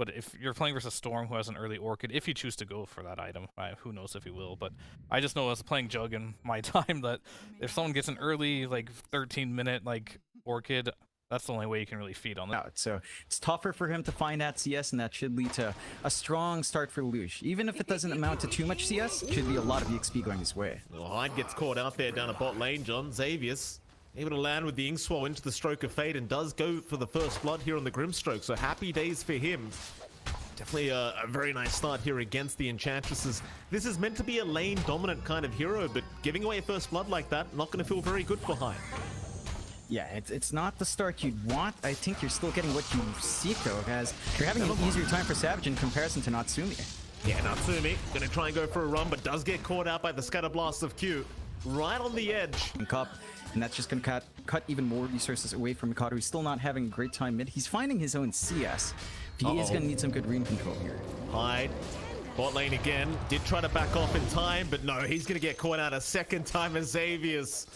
But if you're playing versus Storm, who has an early Orchid, if you choose to go for that item, who knows if you will. But I just know as playing Jug in my time that if someone gets an early, like 13-minute like Orchid, that's the only way you can really feed on that. So it's tougher for him to find that CS, and that should lead to a strong start for Lush. Even if it doesn't amount to too much CS, it should be a lot of EXP going his way. Well, Hyde gets caught out there down a bot lane, John. Xavier's able to land with the Inkswell into the Stroke of Fate and does go for the first blood here on the Grimstroke, so happy days for him. Definitely a very nice start here against the Enchantresses. This is meant to be a lane dominant kind of hero, but giving away first blood like that, not going to feel very good for Hyde. Yeah, it's not the start you'd want. I think you're still getting what you seek, though, as you're having an easier time for Savage in comparison to Natsumi. Yeah, Natsumi gonna try and go for a run, but does get caught out by the Scatter Blast of Q. Right on the edge. And that's just gonna cut even more resources away from Mikado, who's still not having a great time mid. He's finding his own CS. He is gonna need some good rune control here. Hyde, bot lane again. Did try to back off in time, but no, he's gonna get caught out a second time as Xavier's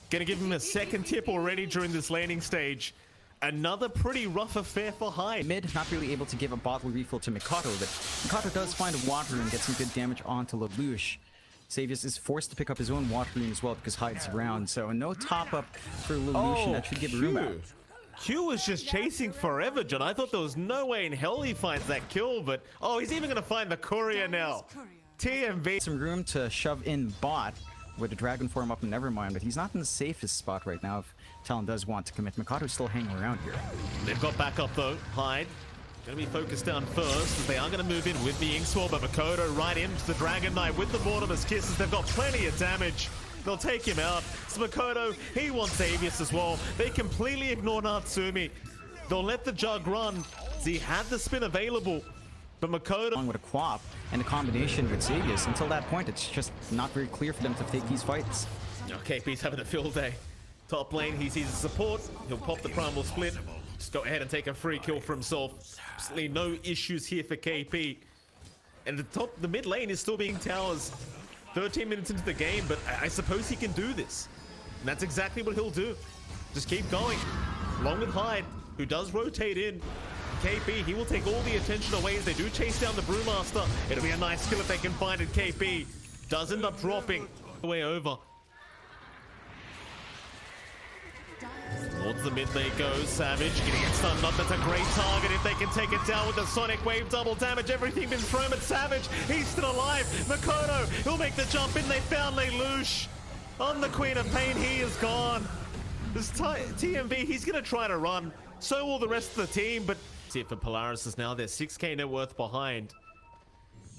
gonna give him a second tip already during this laning stage. Another pretty rough affair for Hyde. Mid, not really able to give a bottle refill to Mikado, but Mikado does find a water rune and get some good damage onto Lelouch. Xavius is forced to pick up his own water rune as well because Hyde's around, so no top up for Lelouch, and that should give room out. Q was just chasing forever, John. I thought there was no way in hell he finds that kill, but oh, he's even gonna find the courier now. TMV. Some room to shove in bot with the dragon form up and Nevermind, but he's not in the safest spot right now if Talon does want to commit. Mikado's still hanging around here. They've got backup though. Hyde gonna be focused down first as they are gonna move in with the Inkswell, but Mikoto right into the Dragon Knight with the Mortimer's Kisses. They've got plenty of damage. They'll take him out. So Mikoto, he wants Xavius as well. They completely ignore Natsumi. They'll let the Jug run. He had the spin available, but Mikoto along with a Quap and a combination with Xavius. Until that point, it's just not very clear for them to take these fights. Okay, he's having a field day. Top lane, he sees the support. He'll pop the Primal Split. Just go ahead and take a free kill for himself. Absolutely no issues here for KP. And the mid lane is still being towers. 13 minutes into the game, but I suppose he can do this. And that's exactly what he'll do. Just keep going. Along with Hyde, who does rotate in. KP, he will take all the attention away as they do chase down the Brewmaster. It'll be a nice kill if they can find it. KP does end up dropping the way over. Towards the mid they go. Savage getting it stunned up. That's a great target if they can take it down with the Sonic Wave. Double damage. Everything been thrown at Savage. He's still alive. Mikoto, he'll make the jump in. They found Lelouch. On the Queen of Pain, he is gone. This TMV, he's going to try to run. So will the rest of the team, but see it for Polaris is now they're 6k net worth behind.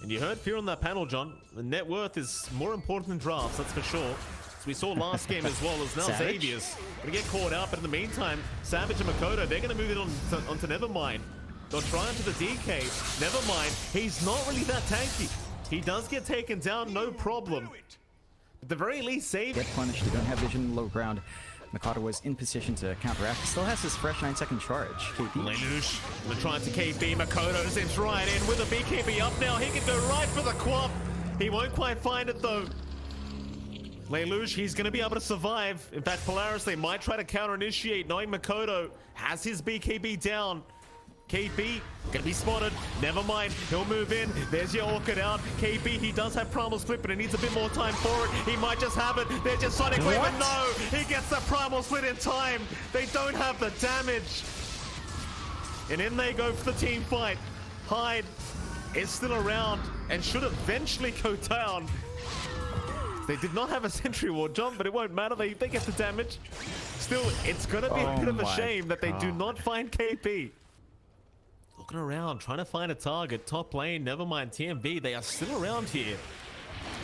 And you heard Fear on that panel, John. The net worth is more important than drafts, that's for sure. As we saw last game as well, as now Xavier's gonna get caught out, but in the meantime, Savage and Mikoto, they're gonna move it onto Nevermind. They'll try onto the DK. Nevermind, he's not really that tanky. He does get taken down, no problem. At the very least, Save. Get punished, you don't have vision low ground. Mikado was in position to counteract. He still has his fresh 9-second charge. KP. Lelouch, they're trying to KP. Mikoto zips right in with a BKB up now. He can go right for the Quap. He won't quite find it though. Lelouch, he's going to be able to survive. In fact, Polaris, they might try to counter-initiate, knowing Mikoto has his BKB down. KP, gonna be spotted. Never mind, he'll move in. There's your Orchid out. KP, he does have Primal Split, but he needs a bit more time for it. He might just have it. There's just Sonic Wave, but no! He gets the Primal Split in time. They don't have the damage. And in they go for the team fight. Hyde is still around and should eventually go down. They did not have a sentry ward, John, but it won't matter. They get the damage. Still, it's gonna be a bit of a shame that they do not find KP. Looking around, trying to find a target. Top lane, Nevermind, TMV, they are still around here.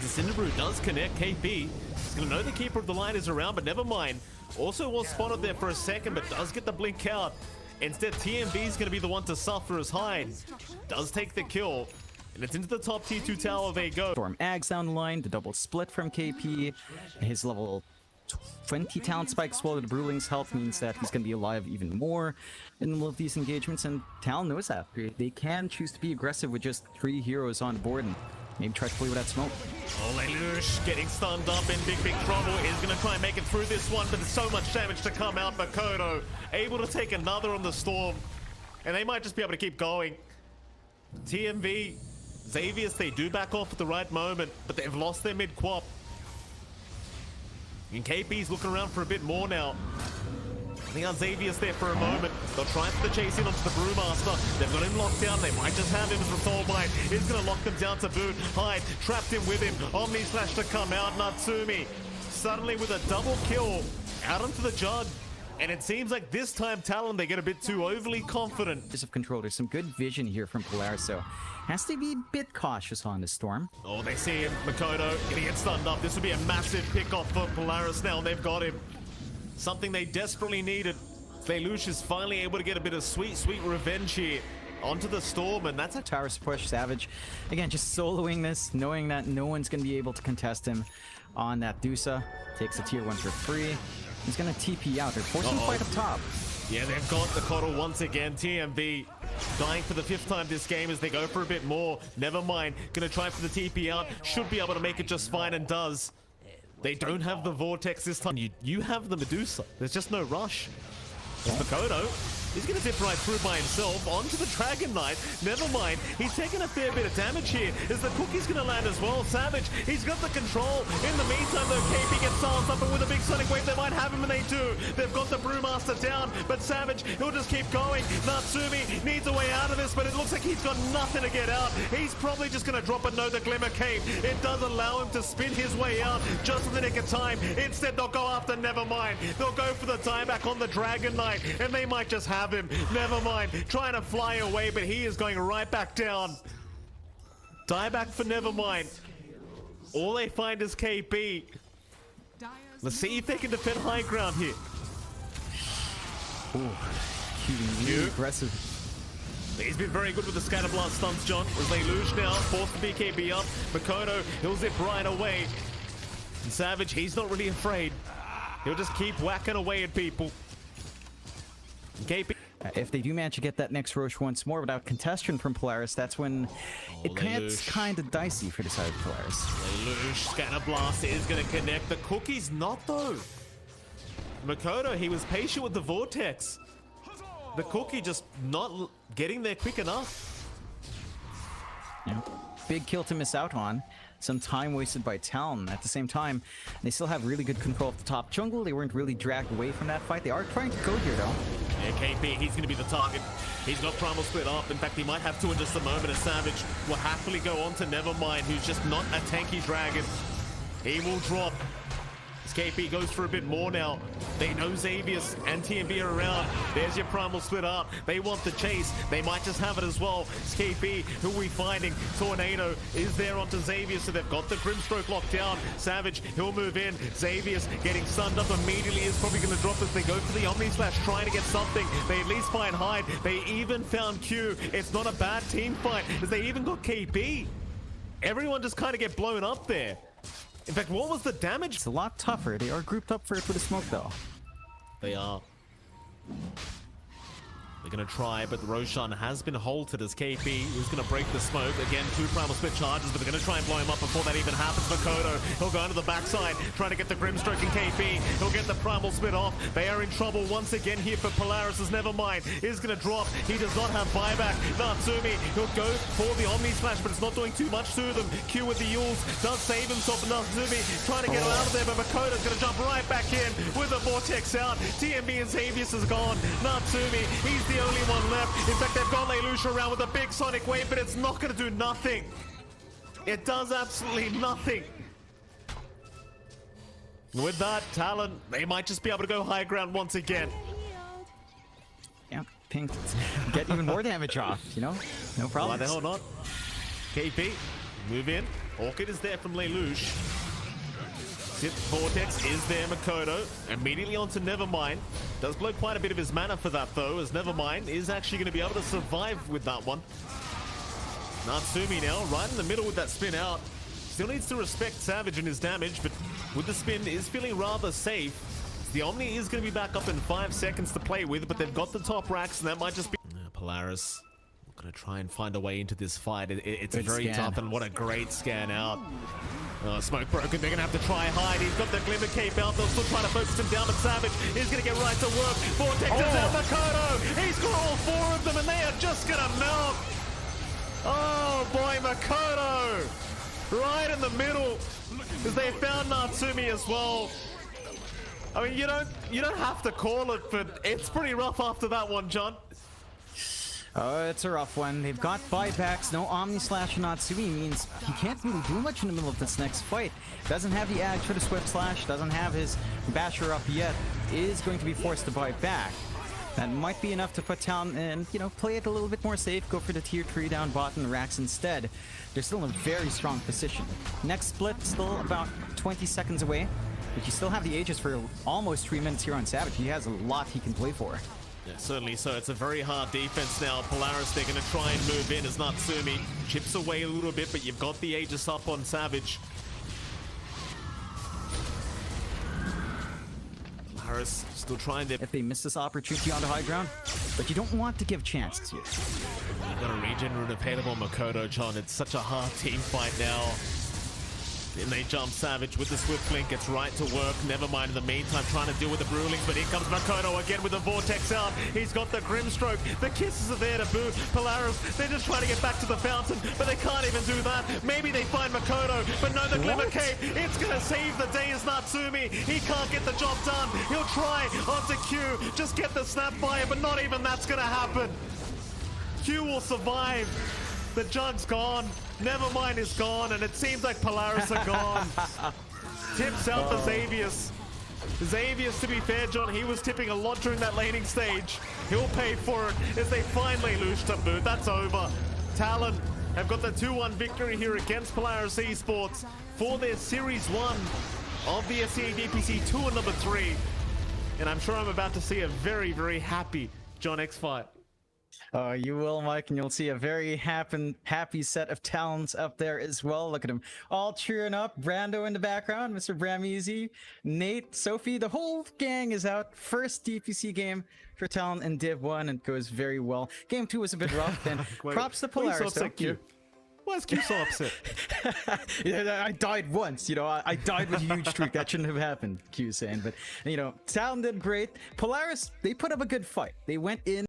The Cinderbrew does connect. KP. He's gonna know the Keeper of the Line is around, but Nevermind also was spotted there for a second, but does get the blink out. Instead, TMV is gonna be the one to suffer as Hyde does take the kill. And it's into the top T2 tower they go. Storm Ags down the line, the double split from KP. His level 20 talent spike swallowed the Brewling's help means that he's going to be alive even more in the middle of these engagements, and Talon knows that. They can choose to be aggressive with just 3 heroes on board and maybe try to play with that smoke. Oh, Lelouch getting stunned up in big trouble. Is going to try and make it through this one, but there's so much damage to come out. Mikoto able to take another on the Storm, and they might just be able to keep going. TMV, Xavius, they do back off at the right moment, but they've lost their mid-quap. And KP's looking around for a bit more now. I think Xavius there for a moment. They'll try for the chase in onto the Brewmaster. They've got him locked down. They might just have him as the Soul Bite. Is going to lock them down to boot. Hyde trapped him with him. Omni Slash to come out. Natsumi suddenly with a double kill out onto the Jug. And it seems like this time Talon, they get a bit too overly confident. Of control. There's some good vision here from Polaris, so has to be a bit cautious on the Storm. Oh, they see him. Makoto gonna get stunned up. This would be a massive pick-off for Polaris now. They've got him. Something they desperately needed. Lelouch is finally able to get a bit of sweet, sweet revenge here onto the Storm, and that's a Towers push. Savage, again, just soloing this, knowing that no one's going to be able to contest him on that Dusa. Takes a tier 1 for free. He's going to TP out. They're forcing fight up top. Yeah, they've got the Coddle once again. TMV dying for the 5th time this game as they go for a bit more. Never mind. Gonna try for the TP out. Should be able to make it just fine and does. They don't have the Vortex this time. You have the Medusa. There's just no rush. Makoto, he's going to zip right through by himself onto the Dragon Knight. Never mind, he's taking a fair bit of damage here. Is the Cookie's going to land as well? Savage, he's got the control. In the meantime, though, KP gets silenced up, and with a big Sonic Wave, they might have him, and they do. They've got the Brewmaster down, but Savage, he'll just keep going. Natsumi needs a way out of this, but it looks like he's got nothing to get out. He's probably just going to drop a no, the Glimmer Cape. It does allow him to spin his way out just in the nick of time. Instead, they'll go after Nevermind. They'll go for the dieback on the Dragon Knight, and they might just have him. Nevermind trying to fly away, but he is going right back down. Dieback for Nevermind. All they find is KP. Let's see if they can defend high ground here. Ooh, really aggressive. He's been very good with the Scatter Blast stunts, John. As they lose now, force the BKB up. Makoto, he'll zip right away. And Savage, he's not really afraid. He'll just keep whacking away at people. KP. If they do manage to get that next Roche once more without contestation from Polaris, that's when it gets kind of dicey for the side of Polaris. Lelouch, Scatter Blast is going to connect. The Cookie's not, though. Makoto, he was patient with the Vortex. The Cookie just not getting there quick enough. Yeah. Big kill to miss out on. Some time wasted by Talon. At the same time, they still have really good control of the top jungle. They weren't really dragged away from that fight. They are trying to go here, though. Yeah, KP, he's going to be the target. He's got Primal split up. In fact, he might have to in just a moment. As Savage will happily go on to Nevermind, who's just not a tanky dragon. He will drop. As KP goes for a bit more now. They know Xavius and TMB are around. There's your Primal split up. They want the chase. They might just have it as well. It's KP, who are we finding? Tornado is there onto Xavius, so they've got the Grimstroke locked down. Savage, he'll move in. Xavius getting stunned up immediately is probably going to drop as they go for the Omni Slash, trying to get something. They at least find Hyde. They even found Q. It's not a bad team fight, as they even got KP. Everyone just kind of get blown up there. In fact, what was the damage? It's a lot tougher. They are grouped up for it with a smoke, though. They are. They're going to try, but Roshan has been halted as KP is going to break the smoke. Again, 2 Primal Split charges, but they're going to try and blow him up before that even happens. Makoto, he'll go into the backside, trying to get the Grimstroke in KP. He'll get the Primal Split off. They are in trouble once again here for Polaris. As Nevermind is going to drop. He does not have buyback. Natsumi, he'll go for the Omni Slash, but it's not doing too much to them. Q with the Yules does save himself. Natsumi trying to get him out of there, but Makoto's going to jump right back in with the Vortex out. TMB and Xavius is gone. Natsumi, he's the only one left. In fact, they've got Lelouch around with a big Sonic Wave, but it's not going to do nothing. It does absolutely nothing. With that, Talon, they might just be able to go high ground once again. Yeah, Pink get even more damage off, you know? No problem. Why the hell not? KP, move in. Orchid is there from Lelouch. Zip Vortex is there, Makoto. Immediately onto Nevermind. Does blow quite a bit of his mana for that, though, as Nevermind is actually going to be able to survive with that one. Natsumi now, right in the middle with that spin out. Still needs to respect Savage and his damage, but with the spin is feeling rather safe. The Omni is going to be back up in 5 seconds to play with, but they've got the top racks, and that might just be... Polaris going to try and find a way into this fight. It's very tough, and what a great scan out. Smoke broken, they're going to have to try hide. He's got the Glimmer Cape out, they'll still try to focus him down, but Savage is going to get right to work. Vortex is out, Makoto! He's got all 4 of them, and they are just going to melt! Oh boy, Makoto! Right in the middle, as they found Natsumi as well. I mean, you don't have to call it, but it's pretty rough after that one, John. Oh, it's a rough one. They've got buybacks. No Omni Slash and Natsumi means he can't really do much in the middle of this next fight. Doesn't have the Ag for the Swift Slash, doesn't have his Basher up yet, is going to be forced to buy back. That might be enough to put Talon and, you know, play it a little bit more safe, go for the tier 3 down bot and racks instead. They're still in a very strong position. Next split, still about 20 seconds away, but you still have the Aegis for almost 3 minutes here on Savage. He has a lot he can play for. Yeah, certainly so. It's a very hard defense now. Polaris, they're going to try and move in as Natsumi chips away a little bit, but you've got the Aegis up on Savage. Polaris still trying to... If they miss this opportunity on the high ground, but you don't want to give chances here. You've got a regenerative available Makoto, John. It's such a hard team fight now. Then they jump Savage with the Swift Blink. It's right to work. Never mind in the meantime trying to deal with the Brewlings, but here comes Makoto again with the Vortex out. He's got the Grimstroke. The kisses are there to boot. Polaris, they're just trying to get back to the fountain, but they can't even do that. Maybe they find Makoto, but no, the Glimmer Cape. It's going to save the day as Natsumi. He can't get the job done. He'll try onto Q. Just get the Snapfire, but not even that's going to happen. Q will survive. The Jug's gone. Nevermind is gone, and it seems like Polaris are gone. Tips out for Xavius. Xavius, to be fair, John, he was tipping a lot during that laning stage. He'll pay for it as they finally lose to boot. That's over. Talon have got the 2-1 victory here against Polaris Esports for their Series 1 of the SCA DPC Tour number 3. And I'm sure I'm about to see a very, very happy johnxfire. You will, Mike, and you'll see a very happy set of Talons up there as well. Look at him all cheering up. Brando in the background, Mr. Brameezy, Nate, Sophie, the whole gang is out. First DPC game for Talon in Div 1, and goes very well. Game 2 was a bit rough, and props to Polaris. Thank you. Why is Q so upset? Yeah, I died once, you know, I died with a huge streak. That shouldn't have happened, Q's saying. But, you know, Talon did great. Polaris, they put up a good fight. They went in